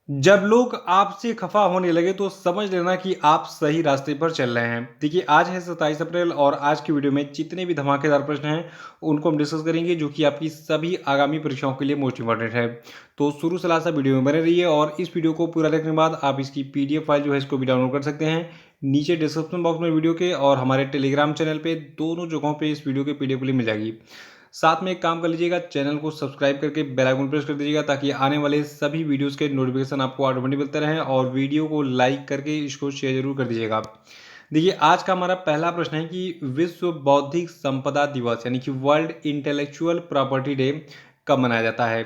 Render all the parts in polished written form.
जब लोग आपसे खफा होने लगे तो समझ लेना कि आप सही रास्ते पर चल रहे हैं। देखिए आज है 27 अप्रैल और आज की वीडियो में जितने भी धमाकेदार प्रश्न हैं उनको हम डिस्कस करेंगे जो कि आपकी सभी आगामी परीक्षाओं के लिए मोस्ट इंपॉर्टेंट है। तो शुरू से लास्ट तक वीडियो में बने रहिए और इस वीडियो को पूरा देखने के बाद आप इसकी पीडीएफ फाइल जो है इसको भी डाउनलोड कर सकते हैं। नीचे डिस्क्रिप्शन बॉक्स में वीडियो के और हमारे टेलीग्राम चैनल पे दोनों जगहों पे इस वीडियो के पीडीएफ लिंक मिल जाएगी। साथ में एक काम कर लीजिएगा, चैनल को सब्सक्राइब करके बेल आइकन प्रेस कर दीजिएगा ताकि आने वाले सभी वीडियोस के नोटिफिकेशन आपको ऑटोमेटिक मिलते रहें और वीडियो को लाइक करके इसको शेयर जरूर कर दीजिएगा। देखिए आज का हमारा पहला प्रश्न है कि विश्व बौद्धिक संपदा दिवस यानी कि वर्ल्ड इंटेलेक्चुअल प्रॉपर्टी डे कब मनाया जाता है।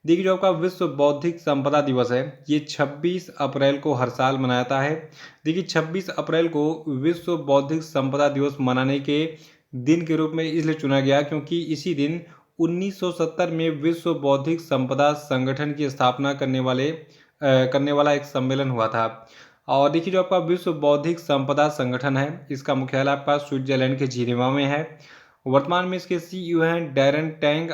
देखिए जो आपका विश्व बौद्धिक संपदा दिवस है ये 26 अप्रैल को हर साल मनाया जाता है। देखिए 26 अप्रैल को विश्व बौद्धिक संपदा दिवस मनाने के दिन के रूप में इसलिए चुना गया क्योंकि इसी दिन 1970 में विश्व बौद्धिक संपदा संगठन की स्थापना करने वाला एक सम्मेलन हुआ था। और देखिए जो आपका विश्व बौद्धिक संपदा संगठन है इसका मुख्यालय आपका स्विट्जरलैंड के जिनेवा में है। वर्तमान में इसके सीईओ हैं डैरन टैंग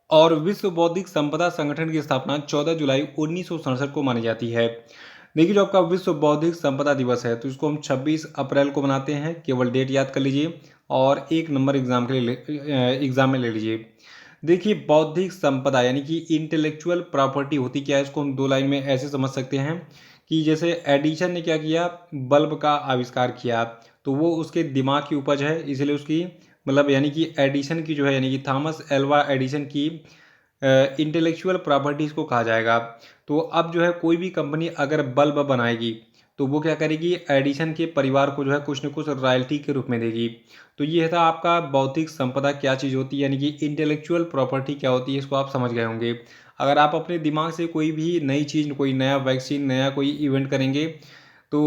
और विश्व बौद्धिक संपदा संगठन की स्थापना 14 जुलाई 1967 को मानी जाती है। देखिए जो आपका विश्व बौद्धिक संपदा दिवस है तो इसको हम 26 अप्रैल को मनाते हैं, केवल डेट याद कर लीजिए और एक नंबर एग्जाम के लिए एग्जाम में ले लीजिए। देखिए बौद्धिक संपदा यानी कि इंटेलेक्चुअल प्रॉपर्टी होती क्या है, इसको हम दो लाइन में ऐसे समझ सकते हैं कि जैसे एडिसन ने क्या किया, बल्ब का आविष्कार किया तो वो उसके दिमाग की उपज है, इसलिए उसकी मतलब यानी कि एडिसन की जो है यानी कि थॉमस एल्वा एडिसन की इंटेलेक्चुअल प्रॉपर्टीज़ को कहा जाएगा। तो अब जो है कोई भी कंपनी अगर बल्ब बनाएगी तो वो क्या करेगी, एडिसन के परिवार को जो है कुछ न कुछ रॉयल्टी के रूप में देगी। तो ये था आपका बौद्धिक संपदा क्या चीज़ होती है यानी कि इंटेलेक्चुअल प्रॉपर्टी क्या होती है, इसको आप समझ गए होंगे। अगर आप अपने दिमाग से कोई भी नई चीज़, कोई नया वैक्सीन, नया कोई इवेंट करेंगे तो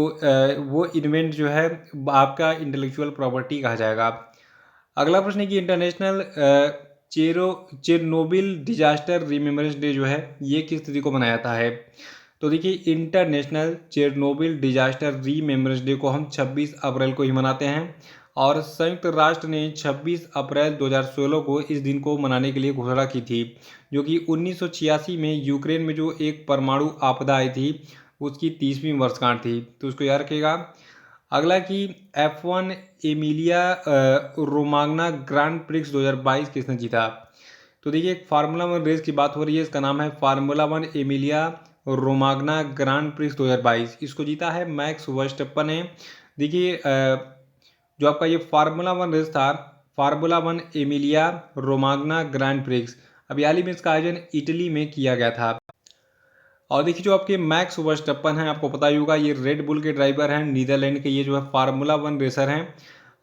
वो इवेंट जो है आपका इंटेलेक्चुअल प्रॉपर्टी कहा जाएगा। अगला प्रश्न है कि international Chero Chernobyl disaster remembrance day जो है ये किस तिथि को मनाया जाता है। तो देखिए international Chernobyl disaster remembrance day को हम 26 अप्रैल को ही मनाते हैं और संयुक्त राष्ट्र ने 26 अप्रैल 2016 को इस दिन को मनाने के लिए घोषणा की थी, जो कि 1986 में यूक्रेन में जो एक परमाणु आपदा आई थी उसकी 30वीं वर्षगांठ थी, तो उसको याद रखिएगा। अगला कि F1 Emilia Romagna grand prix 2022 किसने जीता। तो देखिए एक फार्मूला वन रेस की बात हो रही है, इसका नाम है formula one Emilia Romagna grand prix 2022, इसको जीता है मैक्स वर्स्टप्पन ने। देखिए जो आपका ये फार्मूला वन रेस था, formula one Emilia Romagna grand prix, अभी हाल ही में इसका आयोजन इटली में किया गया था। और देखिए जो आपके मैक्स वर्स्टप्पन हैं आपको पता ही होगा ये रेड बुल के ड्राइवर हैं, नीदरलैंड के ये जो है फार्मूला वन रेसर हैं।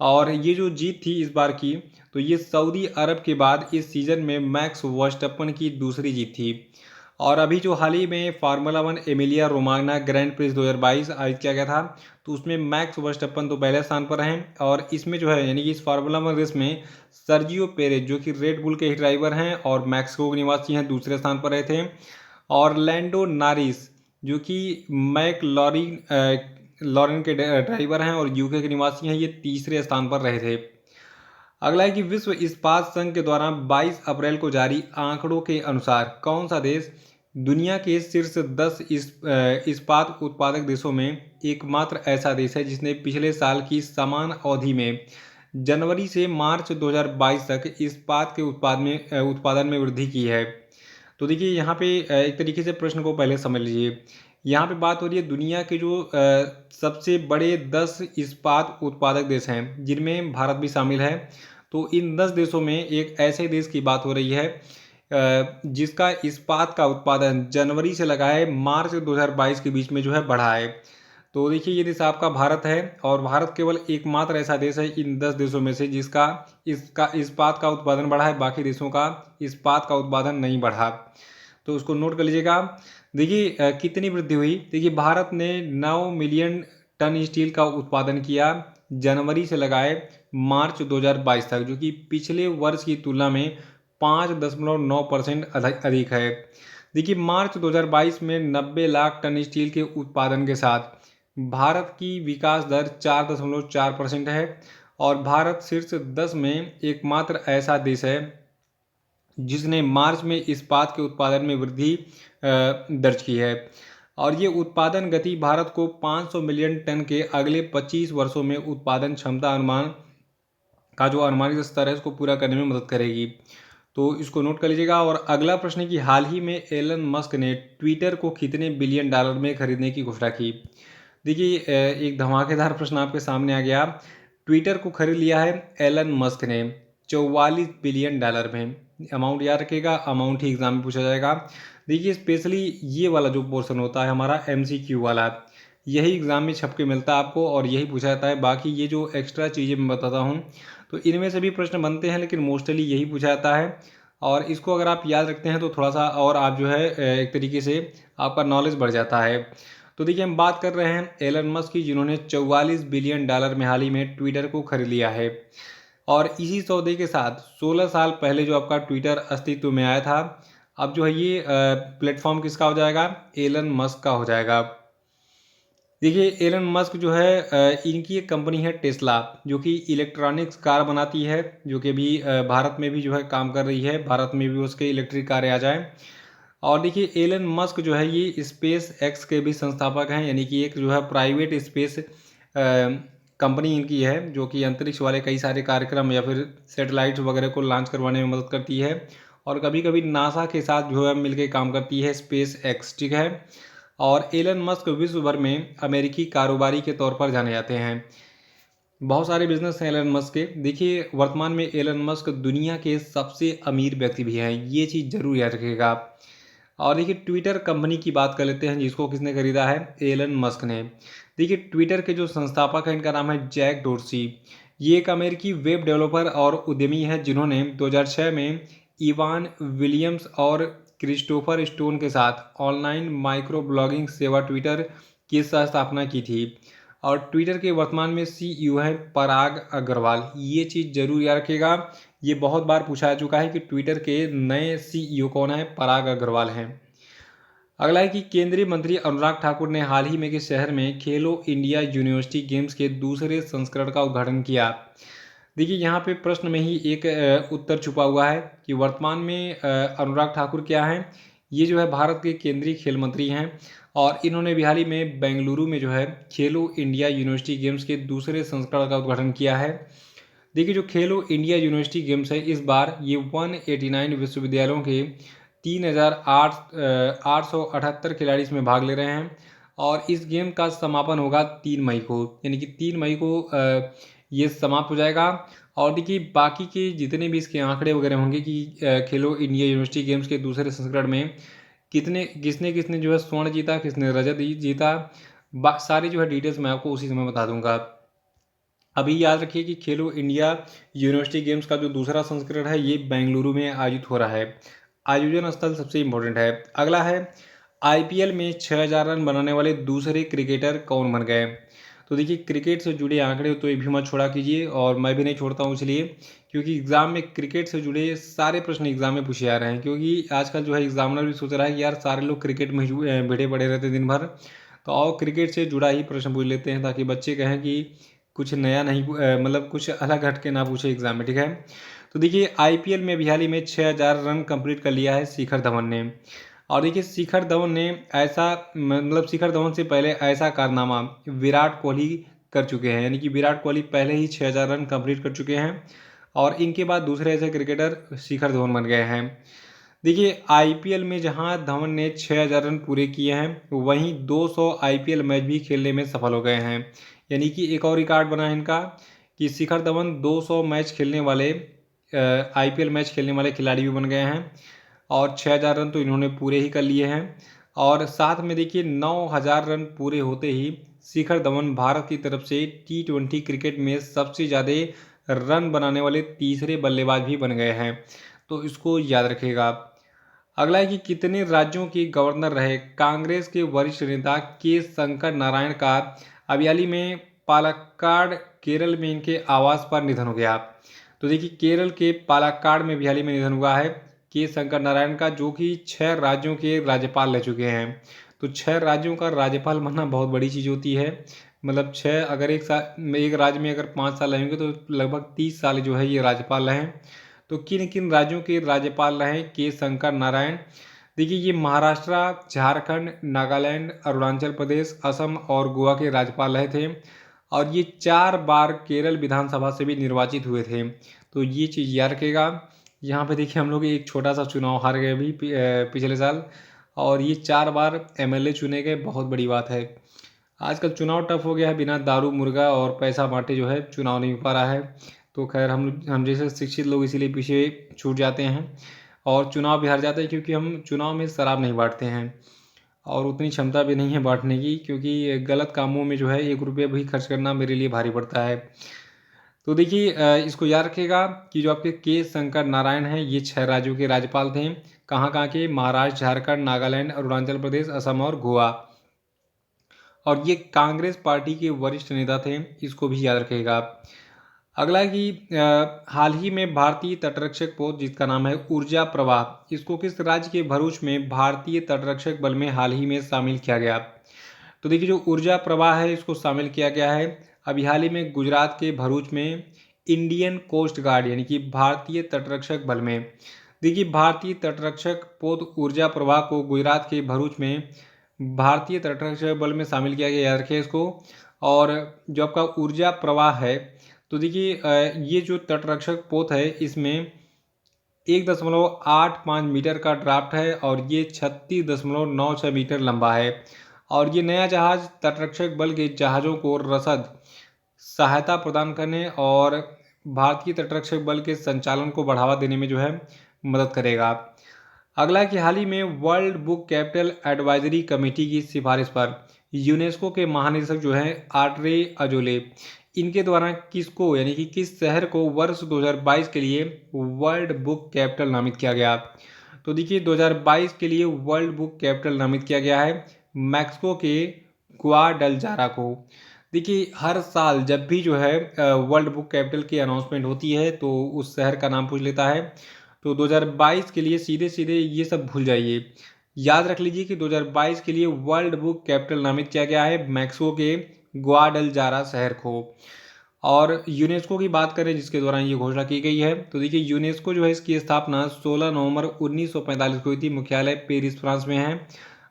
और ये जो जीत थी इस बार की तो ये सऊदी अरब के बाद इस सीज़न में मैक्स वर्स्टप्पन की दूसरी जीत थी। और अभी जो हाल ही में formula one Emilia Romagna grand prix 2022 आयोजित किया गया था तो उसमें मैक्स वर्स्टप्पन तो पहले स्थान पर हैं और इसमें जो है यानी कि इस फार्मूला वन रेस में सर्जियो पेरेज जो कि रेड बुल के ही ड्राइवर हैं और मैक्सिको के निवासी हैं दूसरे स्थान पर रहे थे। और लैंडो नारिस जो कि मैक लॉरेन के ड्राइवर हैं और यूके के निवासी हैं, ये तीसरे स्थान पर रहे थे। अगला है कि विश्व इस्पात संघ के द्वारा 22 अप्रैल को जारी आंकड़ों के अनुसार कौन सा देश दुनिया के शीर्ष 10 इस्पात उत्पादक देशों में एकमात्र ऐसा देश है जिसने पिछले साल की समान अवधि में जनवरी से मार्च 2022 तक इस्पात के उत्पादन में वृद्धि की है। तो देखिए यहाँ पे एक तरीके से प्रश्न को पहले समझ लीजिए। यहाँ पे बात हो रही है दुनिया के जो सबसे बड़े 10 इस्पात उत्पादक देश हैं जिनमें भारत भी शामिल है। तो इन 10 देशों में एक ऐसे देश की बात हो रही है जिसका इस्पात का उत्पादन जनवरी से लगाए मार्च 2022 के बीच में जो है बढ़ा है। तो देखिए ये देश आपका भारत है और भारत केवल एकमात्र ऐसा देश है इन 10 देशों में से जिसका इसका इस्पात का उत्पादन बढ़ा है, बाकी देशों का इस्पात का उत्पादन नहीं बढ़ा। तो उसको नोट कर लीजिएगा। देखिए कितनी वृद्धि हुई, देखिए भारत ने 9 मिलियन टन स्टील का उत्पादन किया जनवरी से लगाए मार्च 2022 तक, जो कि पिछले वर्ष की तुलना में 5.9% अधिक है। देखिए मार्च 2022 में 90 लाख टन स्टील के उत्पादन के साथ भारत की विकास दर 4.4% है और भारत शीर्ष 10 में एकमात्र ऐसा देश है जिसने मार्च में इस्पात के उत्पादन में वृद्धि दर्ज की है। और ये उत्पादन गति भारत को 500 मिलियन टन के अगले 25 वर्षों में उत्पादन क्षमता अनुमान का जो अनुमानित स्तर है इसको पूरा करने में मदद करेगी। तो इसको नोट कर लीजिएगा। और अगला प्रश्न है कि हाल ही में एलन मस्क ने ट्विटर को कितने बिलियन डॉलर में खरीदने की घोषणा की। देखिए एक धमाकेदार प्रश्न आपके सामने आ गया। ट्विटर को खरीद लिया है एलन मस्क ने 44 बिलियन डॉलर में। अमाउंट याद रखिएगा, अमाउंट ही एग्जाम में पूछा जाएगा। देखिए स्पेशली ये वाला जो पोर्शन होता है हमारा MCQ वाला, यही एग्जाम में छप के मिलता है आपको और यही पूछा जाता है। बाकी ये जो एक्स्ट्रा चीज़ें मैं बताता हूँ तो इनमें से भी प्रश्न बनते हैं, लेकिन मोस्टली यही पूछा जाता है। और इसको अगर आप याद रखते हैं तो थोड़ा सा और आप जो है एक तरीके से आपका नॉलेज बढ़ जाता है। तो देखिए हम बात कर रहे हैं एलन मस्क की, जिन्होंने 44 बिलियन डॉलर में हाल ही में ट्विटर को खरीद लिया है। और इसी सौदे के साथ 16 साल पहले जो आपका ट्विटर अस्तित्व में आया था, अब जो है ये प्लेटफॉर्म किसका हो जाएगा, एलन मस्क का हो जाएगा। देखिए एलन मस्क जो है इनकी एक कंपनी है टेस्ला, जो कि इलेक्ट्रॉनिक्स कार बनाती है, जो कि अभी भारत में भी जो है काम कर रही है, भारत में भी उसके इलेक्ट्रिक कारें आ जाएं। और देखिए एलन मस्क जो है ये स्पेस एक्स के भी संस्थापक हैं, यानी कि एक जो है प्राइवेट स्पेस कंपनी इनकी है, जो कि अंतरिक्ष वाले कई सारे कार्यक्रम या फिर सैटेलाइट्स वगैरह को लॉन्च करवाने में मदद करती है। और कभी कभी नासा के साथ जो है मिलकर काम करती है स्पेस एक्स, ठीक है। और एलन मस्क विश्व भर में अमेरिकी कारोबारी के तौर पर जाने जाते हैं। बहुत सारे बिजनेस हैं एलन मस्क के। देखिए वर्तमान में एलन मस्क दुनिया के सबसे अमीर व्यक्ति भी हैं, ये चीज़ जरूर याद रखिएगा आप। और देखिए ट्विटर कंपनी की बात कर लेते हैं, जिसको किसने खरीदा है, एलन मस्क ने। देखिए ट्विटर के जो संस्थापक हैं इनका नाम है जैक डोर्सी। ये एक अमेरिकी वेब डेवलपर और उद्यमी है, जिन्होंने 2006 में इवान विलियम्स और क्रिस्टोफर स्टोन के साथ ऑनलाइन माइक्रो ब्लॉगिंग सेवा ट्विटर की सह स्थापना की थी। और ट्विटर के वर्तमान में CEO हैं पराग अग्रवाल। ये चीज़ जरूर याद रखिएगा, ये बहुत बार पूछा जा चुका है कि ट्विटर के नए CEO कौन है, पराग अग्रवाल हैं। अगला है कि केंद्रीय मंत्री अनुराग ठाकुर ने हाल ही में किस शहर में खेलो इंडिया यूनिवर्सिटी गेम्स के दूसरे संस्करण का उद्घाटन किया। देखिए यहाँ पे प्रश्न में ही एक उत्तर छुपा हुआ है कि वर्तमान में अनुराग ठाकुर क्या हैं, ये जो है भारत के केंद्रीय खेल मंत्री हैं। और इन्होंने भी हाल ही में बेंगलुरु में जो है खेलो इंडिया यूनिवर्सिटी गेम्स के दूसरे संस्करण का उद्घाटन किया है। देखिए जो खेलो इंडिया यूनिवर्सिटी गेम्स है, इस बार ये 189 विश्वविद्यालयों के 3,878 खिलाड़ी इसमें भाग ले रहे हैं। और इस गेम का समापन होगा 3 मई को, यानी कि 3 मई को ये समाप्त हो जाएगा। और देखिए बाकी के जितने भी इसके आंकड़े वगैरह होंगे कि खेलो इंडिया यूनिवर्सिटी गेम्स के दूसरे संस्करण में किसने किसने जो है स्वर्ण जीता, किसने रजत जीता, सारी जो है डिटेल्स मैं आपको उसी समय बता दूंगा। अभी याद रखिए कि खेलो इंडिया यूनिवर्सिटी गेम्स का जो दूसरा संस्करण है ये बेंगलुरु में आयोजित हो रहा है। आयोजन स्थल सबसे इम्पोर्टेंट है। अगला है IPL में 6000 रन बनाने वाले दूसरे क्रिकेटर कौन बन गए। तो देखिए क्रिकेट से जुड़े आंकड़े तो ये भी मत छोड़ा कीजिए, और मैं भी नहीं छोड़ता हूँ इसलिए क्योंकि एग्जाम में क्रिकेट से जुड़े सारे प्रश्न एग्जाम में पूछे जा रहे हैं। क्योंकि आजकल जो है एग्जामिनर भी सोच रहा है कि यार सारे लोग क्रिकेट में भिड़े पड़े रहते दिन भर, तो आओ क्रिकेट से जुड़ा ही प्रश्न पूछ लेते हैं, ताकि बच्चे कहें कि कुछ नया नहीं मतलब कुछ अलग हट के ना पूछे एग्जाम में, ठीक है। तो देखिए IPL में भी हाल ही में 6000 रन कंप्लीट कर लिया है शिखर धवन ने। और देखिए शिखर धवन ने ऐसा मतलब शिखर धवन से पहले ऐसा कारनामा विराट कोहली कर चुके हैं, यानी कि विराट कोहली पहले ही 6000 रन कंप्लीट कर चुके हैं और इनके बाद दूसरे ऐसे क्रिकेटर शिखर धवन बन गए हैं। देखिए IPL में जहां धवन ने 6000 रन पूरे किए हैं, वहीं 200 IPL मैच भी खेलने में सफल हो गए हैं। यानी कि एक और रिकॉर्ड बना है इनका कि शिखर धवन 200 मैच खेलने वाले IPL मैच खेलने वाले खिलाड़ी भी बन गए हैं। और 6000 रन तो इन्होंने पूरे ही कर लिए हैं। और साथ में देखिए 9000 रन पूरे होते ही शिखर धवन भारत की तरफ से T20 क्रिकेट में सबसे ज़्यादा रन बनाने वाले तीसरे बल्लेबाज भी बन गए हैं। तो इसको याद रखिएगा आप। अगला है कि कितने राज्यों के गवर्नर रहे कांग्रेस के वरिष्ठ नेता के शंकर नारायण का अभी हाल ही में पालक्काड केरल में इनके आवास पर निधन हो गया। तो देखिए केरल के पालक्काड में भी हाल ही में निधन हुआ है के शंकर नारायण का, जो कि 6 राज्यों के राज्यपाल रह चुके हैं। तो 6 राज्यों का राज्यपाल बनना बहुत बड़ी चीज़ होती है। मतलब 6 अगर एक राज्य में अगर 5 साल रहेंगे तो लगभग 30 साल जो है ये राज्यपाल रहे। तो किन किन राज्यों के राज्यपाल रहे के शंकर नारायण। देखिए ये महाराष्ट्र, झारखंड, नागालैंड, अरुणाचल प्रदेश, असम और गोवा के राज्यपाल रहे थे और ये 4 बार केरल विधानसभा से भी निर्वाचित हुए थे। तो ये चीज़ याद रखिएगा। यहाँ पे देखिए हम लोग एक छोटा सा चुनाव हार गए अभी पिछले साल, और ये 4 बार एमएलए चुने गए, बहुत बड़ी बात है। आजकल चुनाव टफ हो गया है, बिना दारू मुर्गा और पैसा बांटे जो है चुनाव नहीं हो पा रहा है। तो खैर हम जैसे शिक्षित लोग इसीलिए पीछे छूट जाते हैं और चुनाव भी हार जाते हैं, क्योंकि हम चुनाव में शराब नहीं बांटते हैं और उतनी क्षमता भी नहीं है बांटने की, क्योंकि गलत कामों में जो है 1 रुपये भी खर्च करना मेरे लिए भारी पड़ता है। तो देखिए इसको याद रखिएगा कि जो आपके के शंकर नारायण हैं, ये 6 राज्यों के राज्यपाल थे। कहाँ के? महाराष्ट्र, झारखंड, नागालैंड, अरुणाचल प्रदेश, असम और गोवा। और ये कांग्रेस पार्टी के वरिष्ठ नेता थे, इसको भी याद रखिएगा। अगला है कि हाल ही में भारतीय तटरक्षक पोत जिसका नाम है ऊर्जा प्रवाह, इसको किस राज्य के भरूच में भारतीय तटरक्षक बल में हाल ही में शामिल किया गया? तो देखिए जो ऊर्जा प्रवाह है इसको शामिल किया गया है अभी हाल ही में गुजरात के भरूच में इंडियन कोस्ट गार्ड यानी कि भारतीय तटरक्षक बल में। देखिए भारतीय तटरक्षक पोत ऊर्जा प्रवाह को गुजरात के भरूच में भारतीय तटरक्षक बल में शामिल किया गया, याद रखिए इसको। और जो आपका ऊर्जा प्रवाह है, तो देखिए ये जो तटरक्षक पोत है इसमें 1.85 मीटर का ड्राफ्ट है और ये 36.96 मीटर लंबा है। और ये नया जहाज तटरक्षक बल के जहाज़ों को रसद सहायता प्रदान करने और भारतीय तटरक्षक बल के संचालन को बढ़ावा देने में जो है मदद करेगा। अगला कि हाल ही में world book capital advisory committee की सिफारिश पर यूनेस्को के महानिदेशक जो हैं आड्रे अजोले, इनके द्वारा किसको यानी कि किस शहर को वर्ष 2022 के लिए वर्ल्ड बुक कैपिटल नामित किया गया? तो देखिए 2022 के लिए वर्ल्ड बुक कैपिटल नामित किया गया है मैक्सिको के ग्वाडलजारा को। देखिए हर साल जब भी जो है वर्ल्ड बुक कैपिटल की अनाउंसमेंट होती है तो उस शहर का नाम पूछ लेता है। तो 2022 के लिए सीधे सीधे ये सब भूल जाइए, याद रख लीजिए कि 2022 के लिए वर्ल्ड बुक कैपिटल नामित किया गया है मैक्सिको के ग्वाडलजारा शहर को। और यूनेस्को की बात करें जिसके दौरान ये घोषणा की गई है, तो देखिए यूनेस्को जो है इसकी स्थापना 16 नवंबर 1945 को हुई थी। मुख्यालय पेरिस फ्रांस में है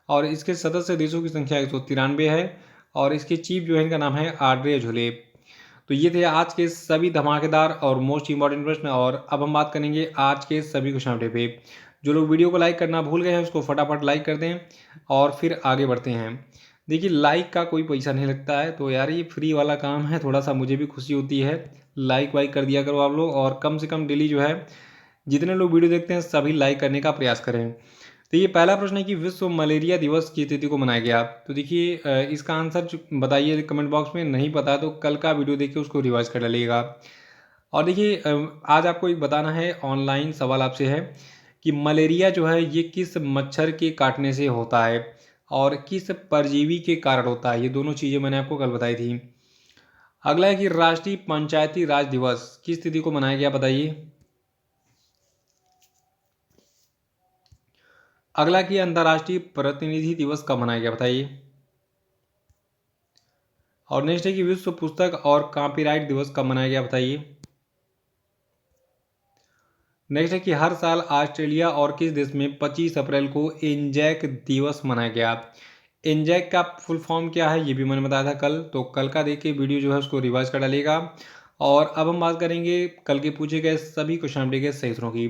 और इसके सदस्य देशों की संख्या 193 है और इसके चीफ जो है इनका नाम है आड्रे अजोले। तो ये थे आज के सभी धमाकेदार और मोस्ट इंपॉर्टेंट प्रश्न, और अब हम बात करेंगे आज के सभी क्वेश्चन अपडेट पे। जो लोग वीडियो को लाइक करना भूल गए हैं उसको फटाफट लाइक कर दें और फिर आगे बढ़ते हैं। देखिए लाइक का कोई पैसा नहीं लगता है, तो यार ये फ्री वाला काम है, थोड़ा सा मुझे भी खुशी होती है। लाइक वाइक कर दिया करो आप लोग, और कम से कम डेली जो है जितने लोग वीडियो देखते हैं सभी लाइक करने का प्रयास करें। तो ये पहला प्रश्न है कि विश्व मलेरिया दिवस की तिथि को मनाया गया। तो देखिए इसका आंसर बताइए कमेंट बॉक्स में, नहीं पता तो कल का वीडियो देखिए उसको रिवाइज कर डालिएगा। और देखिए आज आपको एक बताना है, ऑनलाइन सवाल आपसे है कि मलेरिया जो है ये किस मच्छर के काटने से होता है और किस परजीवी के कारण होता है, ये दोनों चीज़ें मैंने आपको कल बताई थी। अगला है कि राष्ट्रीय पंचायती राज दिवस किस तिथि को मनाया गया, बताइए। अगला कि अंतर्राष्ट्रीय प्रतिनिधि दिवस कब मनाया गया, बताइए। और नेक्स्ट है कि विश्व पुस्तक और कॉपीराइट दिवस कब मनाया गया, बताइए। नेक्स्ट है कि हर साल ऑस्ट्रेलिया और किस देश में 25 अप्रैल को एंजैक दिवस मनाया गया। एंजैक का फुल फॉर्म क्या है ये भी मैंने बताया था कल, तो कल का देखिए वीडियो जो है उसको रिवाइज कर डालिएगा। और अब हम बात करेंगे कल के पूछे गए सभी क्वेश्चन के सही उत्तरों की।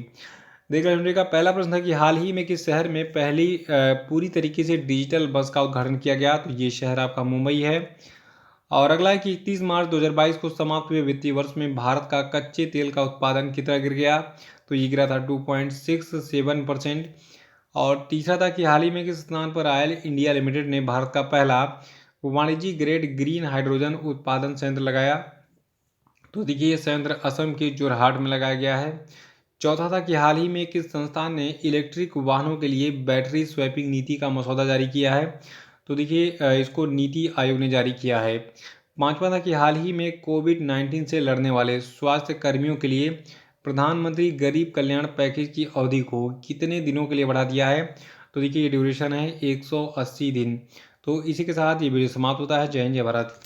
देख रहे का पहला प्रश्न था कि हाल ही में किस शहर में पहली पूरी तरीके से डिजिटल बस का उद्घाटन किया गया, तो ये शहर आपका मुंबई है। और अगला है कि 31 मार्च 2022 को समाप्त हुए वित्तीय वर्ष में भारत का कच्चे तेल का उत्पादन कितना गिर गया, तो ये गिरा था 2.67%। और तीसरा था कि हाल ही में किस स्थान पर ऑयल इंडिया लिमिटेड ने भारत का पहला वाणिज्यिक ग्रेड ग्रीन हाइड्रोजन उत्पादन संयंत्र लगाया, तो देखिए ये संयंत्र असम के जोरहाट में लगाया गया है। चौथा था कि हाल ही में किस संस्थान ने इलेक्ट्रिक वाहनों के लिए बैटरी स्वैपिंग नीति का मसौदा जारी किया है, तो देखिए इसको नीति आयोग ने जारी किया है। पांचवा था कि हाल ही में कोविड-19 से लड़ने वाले स्वास्थ्य कर्मियों के लिए प्रधानमंत्री गरीब कल्याण पैकेज की अवधि को कितने दिनों के लिए बढ़ा दिया है, तो देखिए ये ड्यूरेशन है 180 दिन। तो इसी के साथ ये वीडियो समाप्त होता है। जय हिंद, जय भारत।